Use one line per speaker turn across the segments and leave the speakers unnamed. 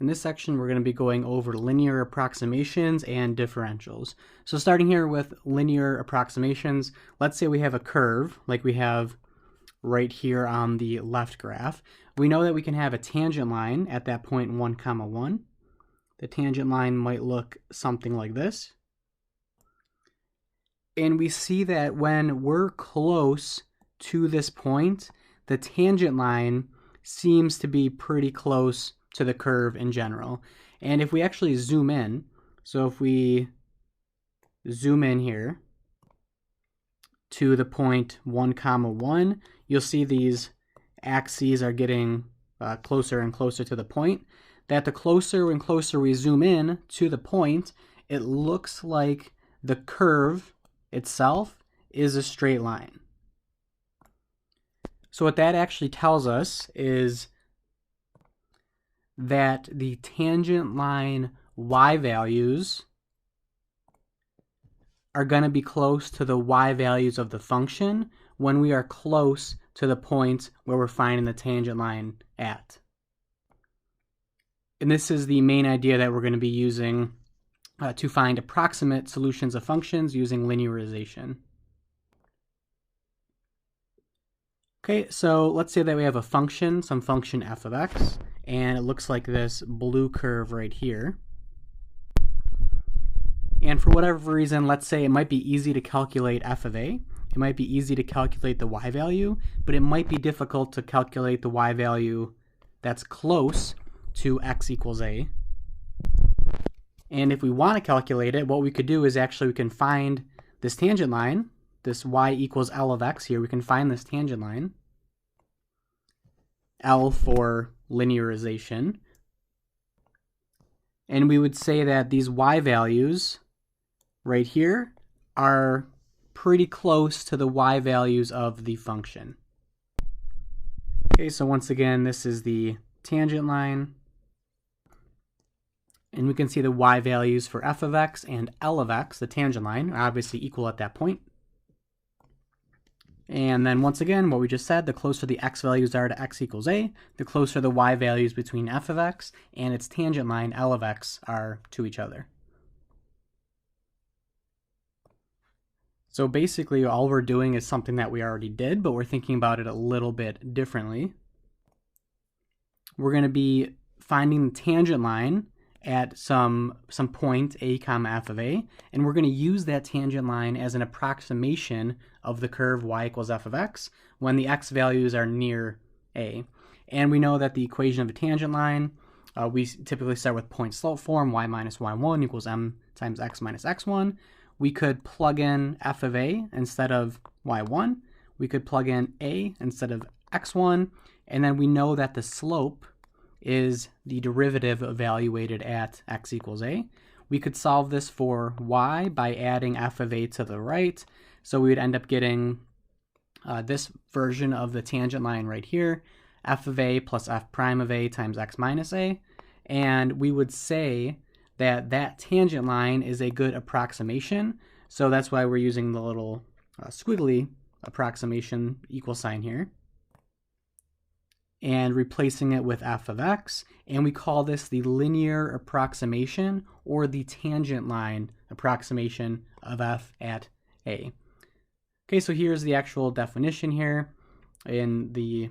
In this section, we're going to be going over linear approximations and differentials. So starting here with linear approximations, let's say we have a curve like we have right here on the left graph. We know that we can have a tangent line at that point 1, 1. The tangent line might look something like this. And we see that when we're close to this point, the tangent line seems to be pretty close to the curve in general. And if we actually zoom in, so if we zoom in here to the point 1, 1, you'll see these axes are getting closer and closer to the point. That the closer and closer we zoom in to the point, it looks like the curve itself is a straight line. So what that actually tells us is that the tangent line y values are going to be close to the y values of the function when we are close to the point where we're finding the tangent line at. And this is the main idea that we're going to be using to find approximate solutions of functions using linearization. Okay, so let's say that we have a function, some function f of x, and it looks like this blue curve right here. And for whatever reason, let's say it might be easy to calculate f of a. It might be easy to calculate the y value, but it might be difficult to calculate the y value that's close to x equals a. And if we want to calculate it, what we could do is actually we can find this tangent line, this y equals L of x here. We can find this tangent line, L for linearization. And we would say that these y values right here are pretty close to the y values of the function. Okay, so once again, this is the tangent line. And we can see the y values for f of x and L of x, the tangent line, are obviously equal at that point. And then once again, what we just said, the closer the x values are to x equals a, the closer the y values between f of x and its tangent line, L of x, are to each other. So basically, all we're doing is something that we already did, but we're thinking about it a little bit differently. We're going to be finding the tangent line at some point a comma f of a, and we're going to use that tangent line as an approximation of the curve y equals f of x when the x values are near a. And we know that the equation of a tangent line, we typically start with point slope form, y minus y1 equals m times x minus x1. We could plug in f of a instead of y1. We could plug in a instead of x1, and then we know that the slope is the derivative evaluated at x equals a. We could solve this for y by adding f of a to the right. So we would end up getting this version of the tangent line right here, f of a plus f prime of a times x minus a. And we would say that that tangent line is a good approximation. So that's why we're using the little squiggly approximation equal sign here, and replacing it with f of x, and we call this the linear approximation or the tangent line approximation of f at a. Okay, so here's the actual definition here in the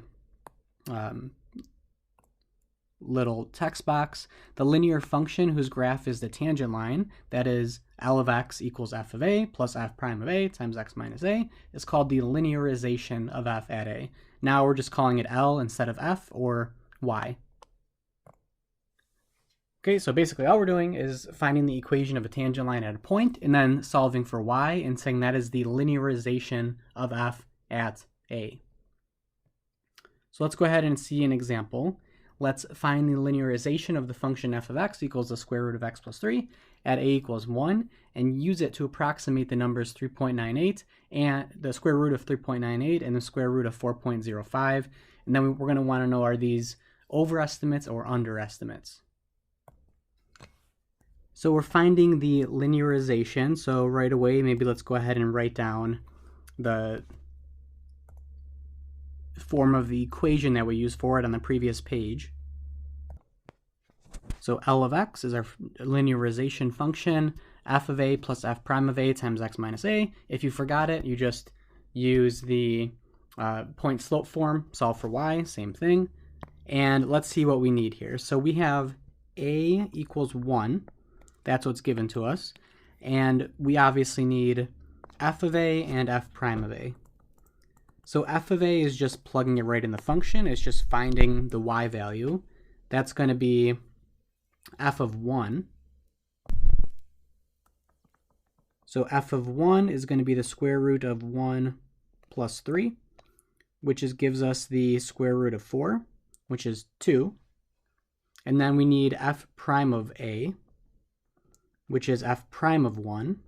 little text box. The linear function whose graph is the tangent line, that is L of x equals f of a plus f prime of a times x minus a, is called the linearization of f at a. Now we're just calling it L instead of f or y. Okay, so basically all we're doing is finding the equation of a tangent line at a point and then solving for y and saying that is the linearization of f at a. So let's go ahead and see an example. Let's find the linearization of the function f of x equals the square root of x plus 3 at a equals 1 and use it to approximate the numbers 3.98 and the square root of 3.98 and the square root of 4.05. And then we're going to want to know, are these overestimates or underestimates? So we're finding the linearization. So right away, maybe let's go ahead and write down the form of the equation that we used for it on the previous page. So L of x is our linearization function, f of a plus f prime of a times x minus a. If you forgot it, you just use the point slope form, solve for y, same thing. And let's see what we need here. So we have a equals 1. That's what's given to us. And we obviously need f of a and f prime of a. So f of a is just plugging it right in the function. It's just finding the y value. That's going to be f of 1. So f of 1 is going to be the square root of 1 plus 3, which gives us the square root of 4, which is 2. And then we need f prime of a, which is f prime of 1.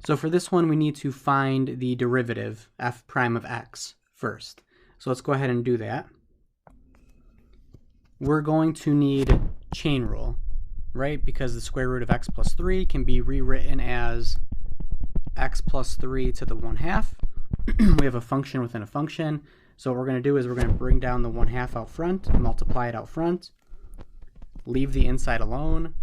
So for this one, we need to find the derivative, f prime of x, first. So let's go ahead and do that. We're going to need chain rule, right? Because the square root of x plus 3 can be rewritten as x plus 3 to the 1/2. We have a function within a function. So what we're going to do is we're going to bring down the 1/2 out front, multiply it out front, leave the inside alone,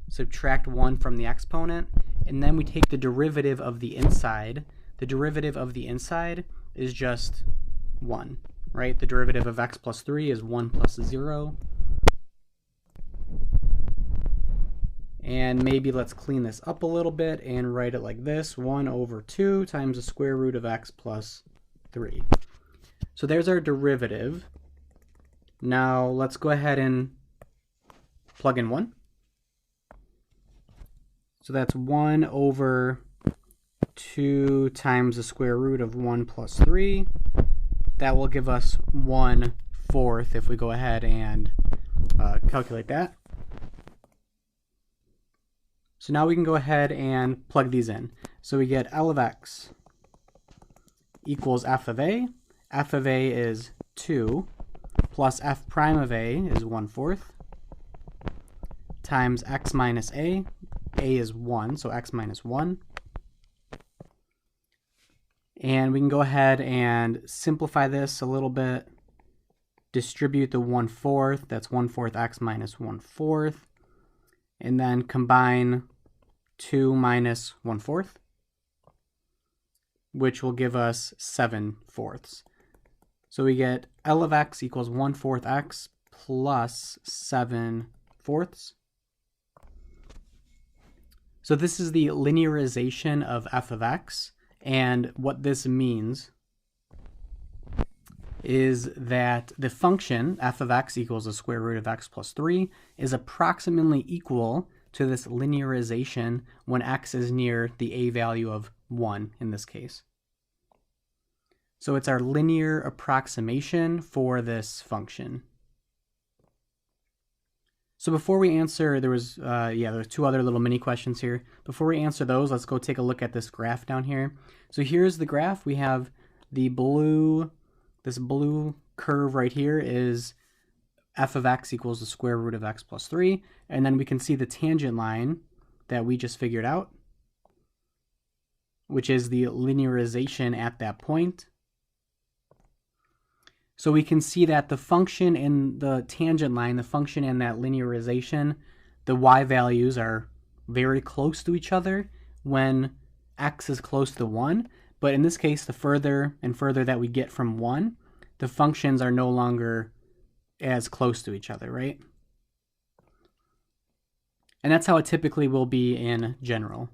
subtract 1 from the exponent, and then we take the derivative of the inside. The derivative of the inside is just 1, right? The derivative of x plus 3 is 1 plus 0. And maybe let's clean this up a little bit and write it like this, 1 over 2 times the square root of x plus 3. So there's our derivative. Now let's go ahead and plug in 1. So that's 1 over 2 times the square root of 1 plus 3. That will give us 1/4 if we go ahead and calculate that. So now we can go ahead and plug these in. So we get L of x equals f of a. F of a is 2 plus f prime of a is 1/4 times x minus a. A is 1, so x minus 1. And we can go ahead and simplify this a little bit. Distribute the 1/4, that's 1/4 x minus 1/4. And then combine 2 minus 1/4, which will give us 7/4. So we get L of x equals 1/4 x plus 7/4. So this is the linearization of f of x, and what this means is that the function f of x equals the square root of x plus 3 is approximately equal to this linearization when x is near the a value of 1 in this case. So it's our linear approximation for this function. So before we answer, there was 2 other little mini questions here. Before we answer those, let's go take a look at this graph down here. So here's the graph. We have the this blue curve right here is f of x equals the square root of x plus 3. And then we can see the tangent line that we just figured out, which is the linearization at that point. So we can see that the function in the tangent line, the function in that linearization, the y values are very close to each other when x is close to 1. But in this case, the further and further that we get from 1, the functions are no longer as close to each other, right? And that's how it typically will be in general.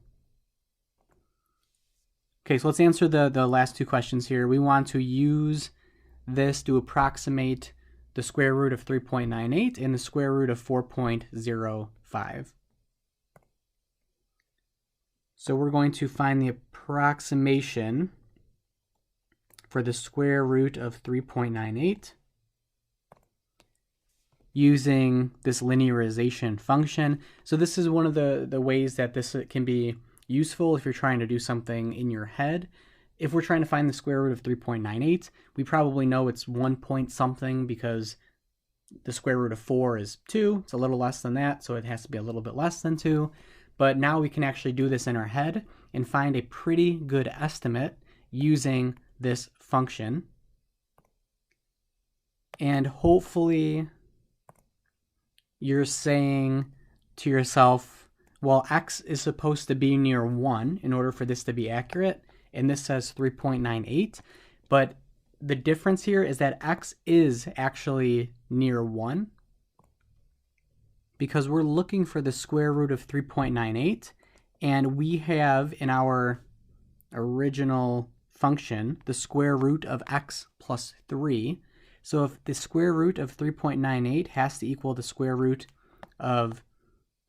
Okay, so let's answer the last 2 questions here. We want to use this to approximate the square root of 3.98 and the square root of 4.05. So we're going to find the approximation for the square root of 3.98 using this linearization function. So this is one of the ways that this can be useful if you're trying to do something in your head. If we're trying to find the square root of 3.98, we probably know it's 1 point something because the square root of 4 is 2. It's a little less than that, so it has to be a little bit less than 2. But now we can actually do this in our head and find a pretty good estimate using this function. And hopefully you're saying to yourself, well, x is supposed to be near 1 in order for this to be accurate, and this says 3.98, but the difference here is that x is actually near 1 because we're looking for the square root of 3.98, and we have in our original function the square root of x plus 3. So if the square root of 3.98 has to equal the square root of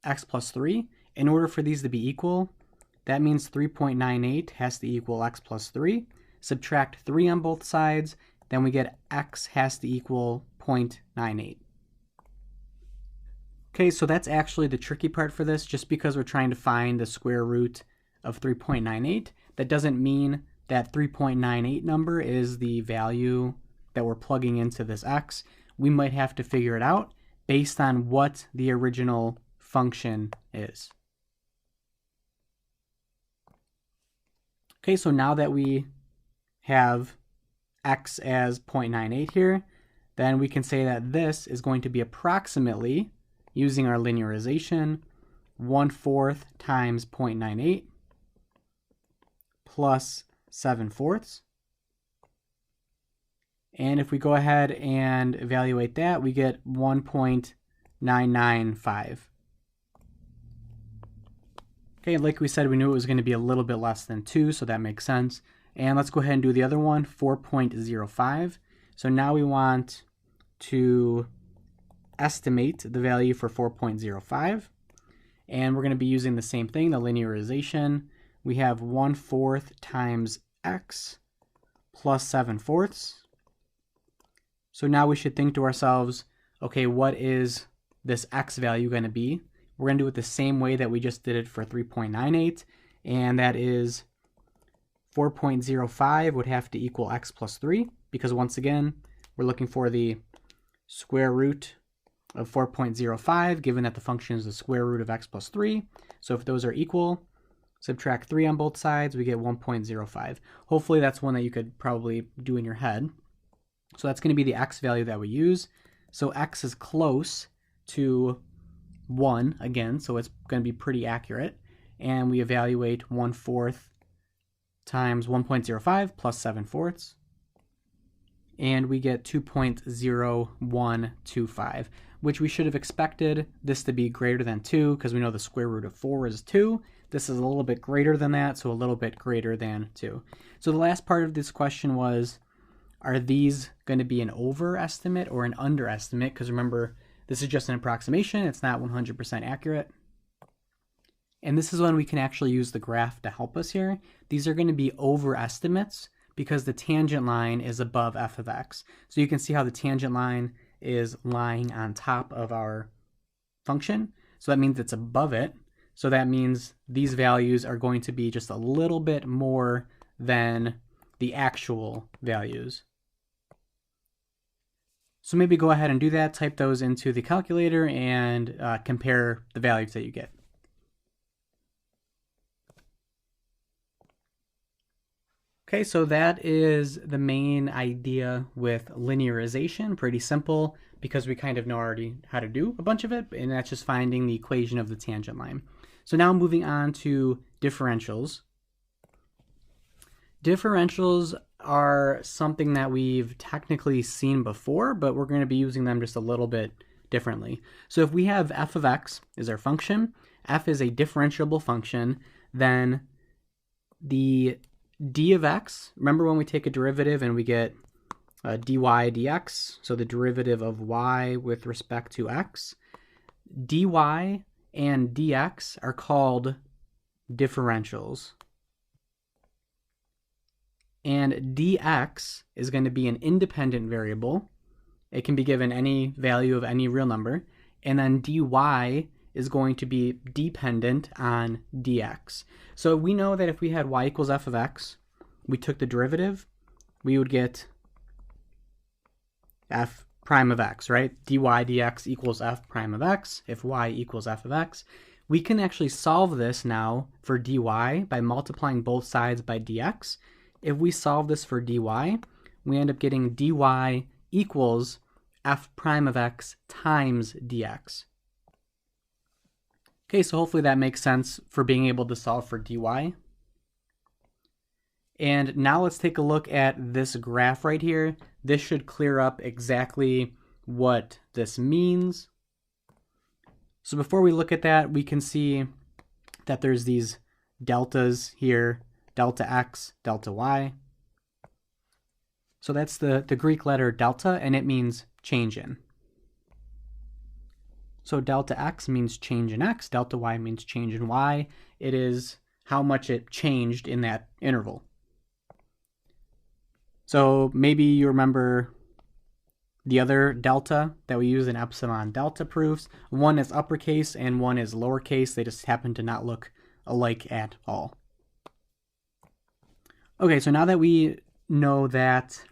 x plus 3, in order for these to be equal, that means 3.98 has to equal x plus 3. Subtract 3 on both sides, then we get x has to equal 0.98. Okay, so that's actually the tricky part for this, just because we're trying to find the square root of 3.98. That doesn't mean that 3.98 number is the value that we're plugging into this x. We might have to figure it out based on what the original function is. Okay, so now that we have x as 0.98 here, then we can say that this is going to be approximately, using our linearization, 1/4 times 0.98 plus 7/4. And if we go ahead and evaluate that, we get 1.995. Okay, like we said, we knew it was going to be a little bit less than 2, so that makes sense. And let's go ahead and do the other one, 4.05. So now we want to estimate the value for 4.05. And we're going to be using the same thing, the linearization. We have 1/4 times x plus 7/4. So now we should think to ourselves, okay, what is this x value going to be? We're going to do it the same way that we just did it for 3.98, and that is 4.05 would have to equal x plus 3, because once again, we're looking for the square root of 4.05, given that the function is the square root of x plus 3. So if those are equal, subtract 3 on both sides, we get 1.05. Hopefully that's one that you could probably do in your head. So that's going to be the x value that we use. So x is close to 1 again, so it's going to be pretty accurate. And we evaluate 1/4 times 1.05 plus 7/4. And we get 2.0125, which we should have expected this to be greater than 2, because we know the square root of 4 is 2. This is a little bit greater than that, so a little bit greater than 2. So the last part of this question was, are these going to be an overestimate or an underestimate? Because remember, this is just an approximation. It's not 100% accurate. And this is when we can actually use the graph to help us here. These are going to be overestimates because the tangent line is above f of x. So you can see how the tangent line is lying on top of our function. So that means it's above it. So that means these values are going to be just a little bit more than the actual values. So maybe go ahead and do that, type those into the calculator, and compare the values that you get. Okay, so that is the main idea with linearization. Pretty simple because we kind of know already how to do a bunch of it, and that's just finding the equation of the tangent line. So now moving on to differentials. Differentials are something that we've technically seen before, but we're going to be using them just a little bit differently. So if we have f of x is our function, f is a differentiable function, then the d of x, remember when we take a derivative and we get dy dx, so the derivative of y with respect to x, dy and dx are called differentials. And dx is going to be an independent variable. It can be given any value of any real number. And then dy is going to be dependent on dx. So we know that if we had y equals f of x, we took the derivative, we would get f prime of x, right? dy dx equals f prime of x if y equals f of x. We can actually solve this now for dy by multiplying both sides by dx. If we solve this for dy, we end up getting dy equals f prime of x times dx. Okay, so hopefully that makes sense for being able to solve for dy. And now let's take a look at this graph right here. This should clear up exactly what this means. So before we look at that, we can see that there's these deltas here, delta x, delta y. So that's the Greek letter delta, and it means change in. So delta x means change in x, delta y means change in y. It is how much it changed in that interval. So maybe you remember the other delta that we use in epsilon delta proofs. One is uppercase and one is lowercase. They just happen to not look alike at all. Okay, so now that we know that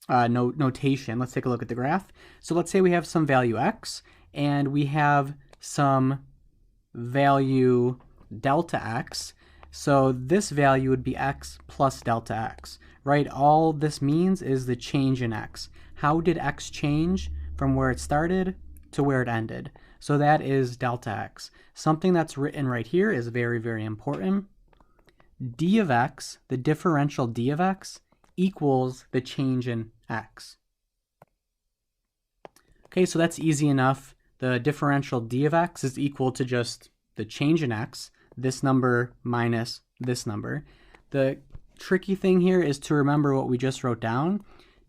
notation, let's take a look at the graph. So let's say we have some value x and we have some value delta x. So this value would be x plus delta x, right? All this means is the change in x. How did x change from where it started to where it ended? So that is delta x. Something that's written right here is very, very important. D of x, the differential d of x, equals the change in x. Okay, so that's easy enough. The differential d of x is equal to just the change in x, this number minus this number. The tricky thing here is to remember what we just wrote down.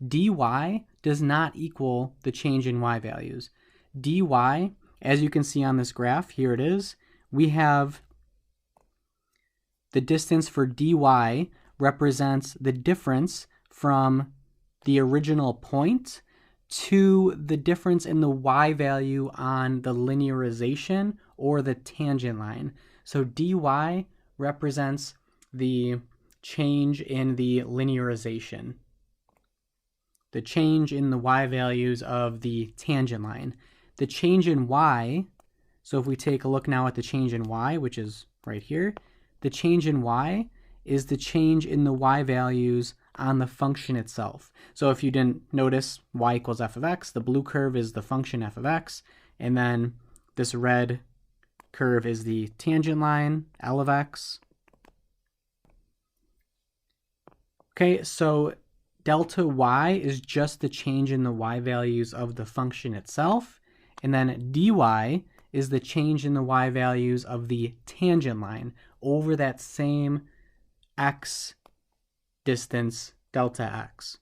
dy does not equal the change in y values. dy, as you can see on this graph, here it is, we have the distance for dy represents the difference from the original point to the difference in the y value on the linearization or the tangent line. So dy represents the change in the linearization, the change in the y values of the tangent line. The change in y, so if we take a look now at the change in y, which is right here, the change in y is the change in the y values on the function itself. So if you didn't notice, y equals f of x, the blue curve is the function f of x, and then this red curve is the tangent line, L of x. Okay, so delta y is just the change in the y values of the function itself, and then dy is the change in the y values of the tangent line over that same x distance, delta x.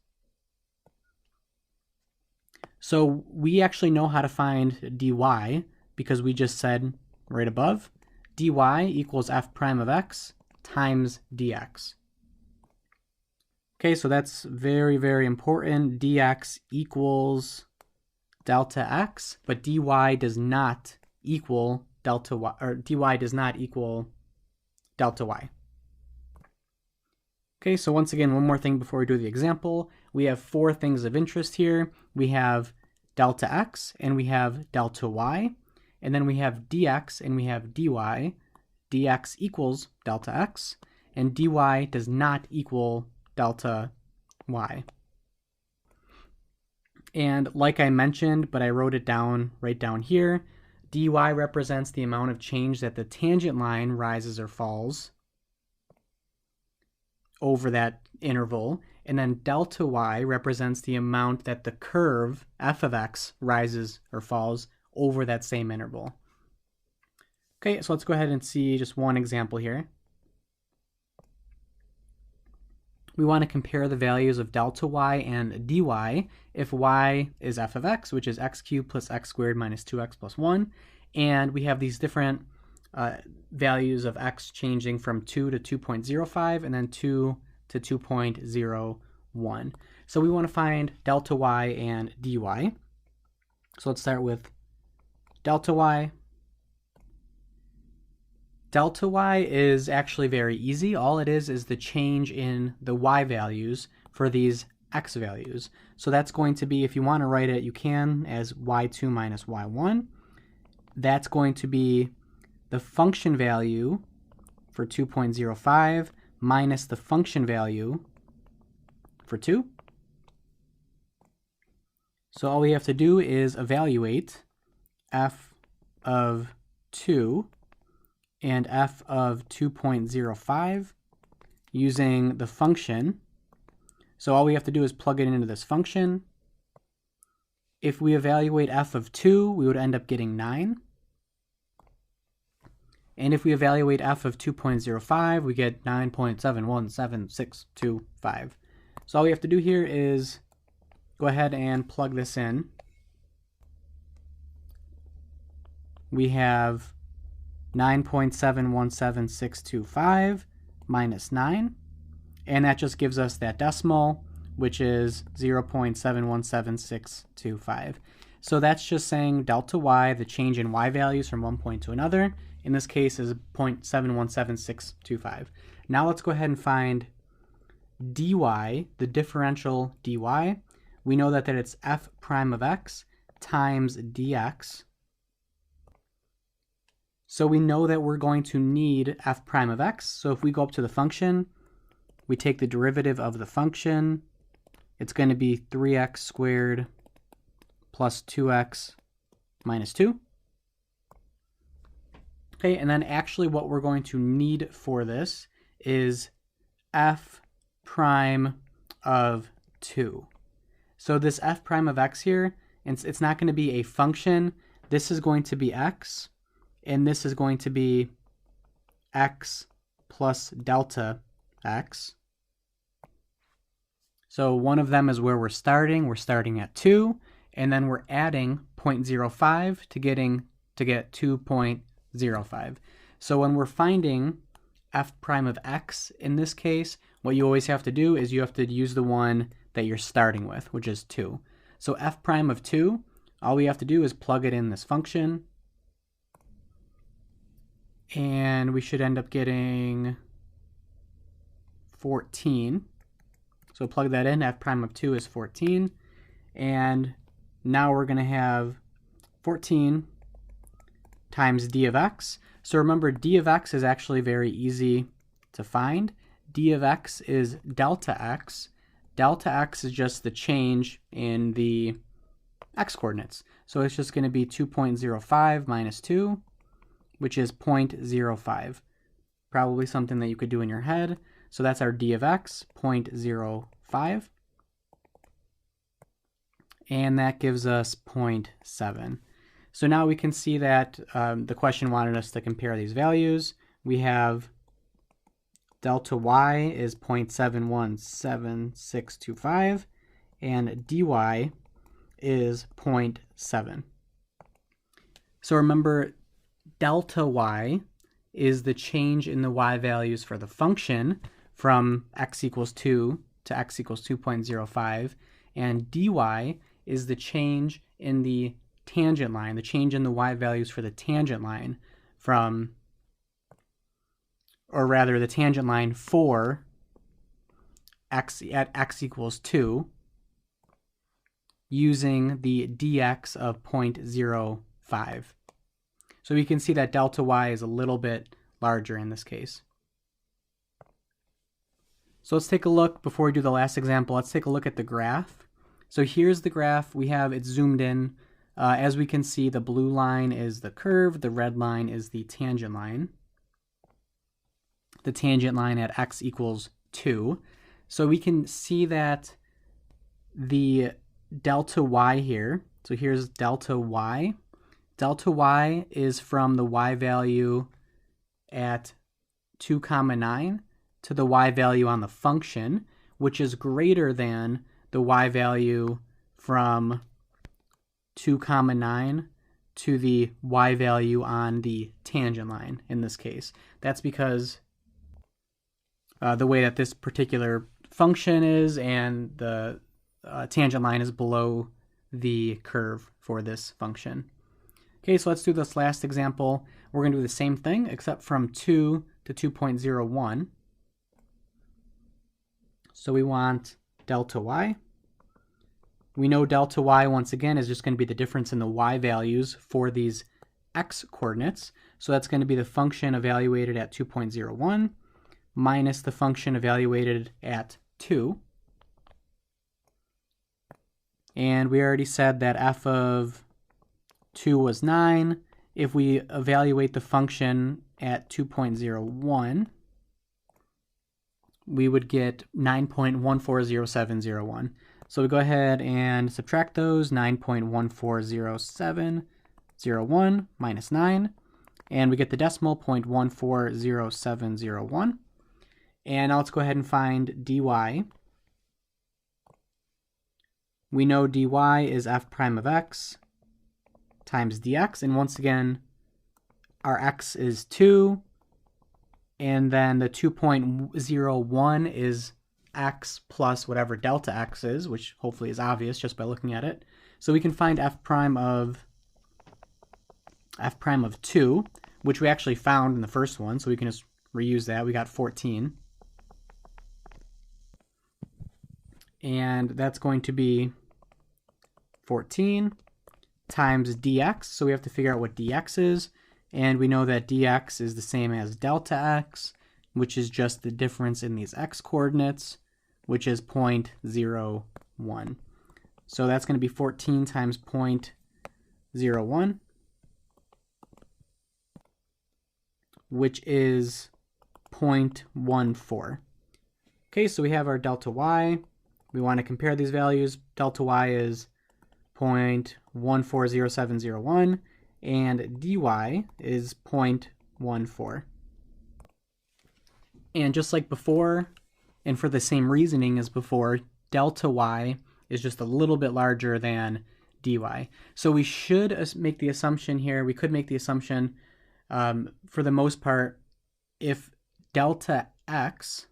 So we actually know how to find dy because we just said right above, dy equals f prime of x times dx. Okay, so that's very, very important. Dx equals delta x, but dy does not equal delta y, or dy does not equal delta y. Okay, so once again, one more thing before we do the example. We have four things of interest here. We have delta x, and we have delta y, and then we have dx, and we have dy. Dx equals delta x, and dy does not equal delta y. And like I mentioned, but I wrote it down right down here, dy represents the amount of change that the tangent line rises or falls over that interval, and then delta y represents the amount that the curve f of x rises or falls over that same interval. Okay, so let's go ahead and see just one example here. We want to compare the values of delta y and dy if y is f of x, which is x cubed plus x squared minus 2x plus 1, and we have these different values of x changing from 2 to 2.05 and then 2 to 2.01. So we want to find delta y and dy. So let's start with delta y. Delta y is actually very easy. All it is the change in the y values for these x values. So that's going to be, if you want to write it, you can as y2 minus y1. That's going to be the function value for 2.05 minus the function value for 2. So all we have to do is evaluate f of 2 and f of 2.05 using the function. So all we have to do is plug it into this function. If we evaluate f of 2, we would end up getting 9. And if we evaluate f of 2.05, we get 9.717625. So all we have to do here is go ahead and plug this in. We have 9.717625 minus 9, and that just gives us that decimal, which is 0.717625. So that's just saying delta y, the change in y values from one point to another, in this case is 0.717625. Now let's go ahead and find dy, the differential dy. We know that it's f prime of x times dx. So we know that we're going to need f prime of x. So if we go up to the function, we take the derivative of the function. It's going to be 3x squared plus 2x minus 2. Okay, and then actually what we're going to need for this is f prime of 2. So this f prime of x here, it's not going to be a function. This is going to be x, and this is going to be x plus delta x. So one of them is where we're starting. We're starting at 2, and then we're adding 0.05 to get 2.05. So when we're finding f prime of x in this case, what you always have to do is you have to use the one that you're starting with, which is 2. So f prime of 2, all we have to do is plug it in this function, and we should end up getting 14. So plug that in, f prime of 2 is 14, and now we're going to have 14 times d of x. So remember, d of x is actually very easy to find. D of x is delta x. Delta x is just the change in the x coordinates. So it's just going to be 2.05 minus 2, which is 0.05. Probably something that you could do in your head. So that's our d of x, 0.05. And that gives us 0.7. So now we can see that the question wanted us to compare these values. We have delta y is 0.717625, and dy is 0.7. So remember, delta y is the change in the y values for the function from x equals 2 to x equals 2.05, and dy is the change in the tangent line, the change in the y values for the tangent line from, or rather the tangent line for x at x equals 2 using the dx of 0.05. So we can see that delta y is a little bit larger in this case. So let's take a look, before we do the last example, let's take a look at the graph. So here's the graph. We have it zoomed in. As we can see, the blue line is the curve, the red line is the tangent line. The tangent line at x equals 2. So we can see that the delta y here, so here's delta y. Delta y is from the y value at 2, 9 to the y value on the function, which is greater than the y value from 2, 9 to the y value on the tangent line in this case. That's because the way that this particular function is, and the tangent line is below the curve for this function. Okay, so let's do this last example. We're going to do the same thing, except from 2 to 2.01. So we want delta y. We know delta y, once again, is just going to be the difference in the y values for these x coordinates. So that's going to be the function evaluated at 2.01 minus the function evaluated at 2. And we already said that f of 2 was 9, if we evaluate the function at 2.01, we would get 9.140701. So we go ahead and subtract those, 9.140701 minus 9, and we get the decimal 0.140701. And now let's go ahead and find dy. We know dy is f prime of x times dx, and once again, our x is 2, and then the 2.01 is x plus whatever delta x is, which hopefully is obvious just by looking at it. So we can find f prime of 2, which we actually found in the first one, so we can just reuse that. We got 14. And that's going to be 14 times dx, so we have to figure out what dx is, and we know that dx is the same as delta x, which is just the difference in these x coordinates, which is 0.01. So that's going to be 14 times 0.01, which is 0.14. Okay, so we have our delta y. We want to compare these values. Delta y is 0.140701, and dy is 0.14. And just like before, and for the same reasoning as before, delta y is just a little bit larger than dy. So we should make the assumption here, we could make the assumption, for the most part, if delta x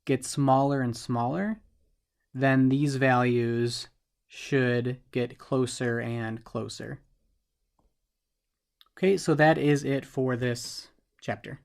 gets smaller and smaller, then these values should get closer and closer. Okay, so that is it for this chapter.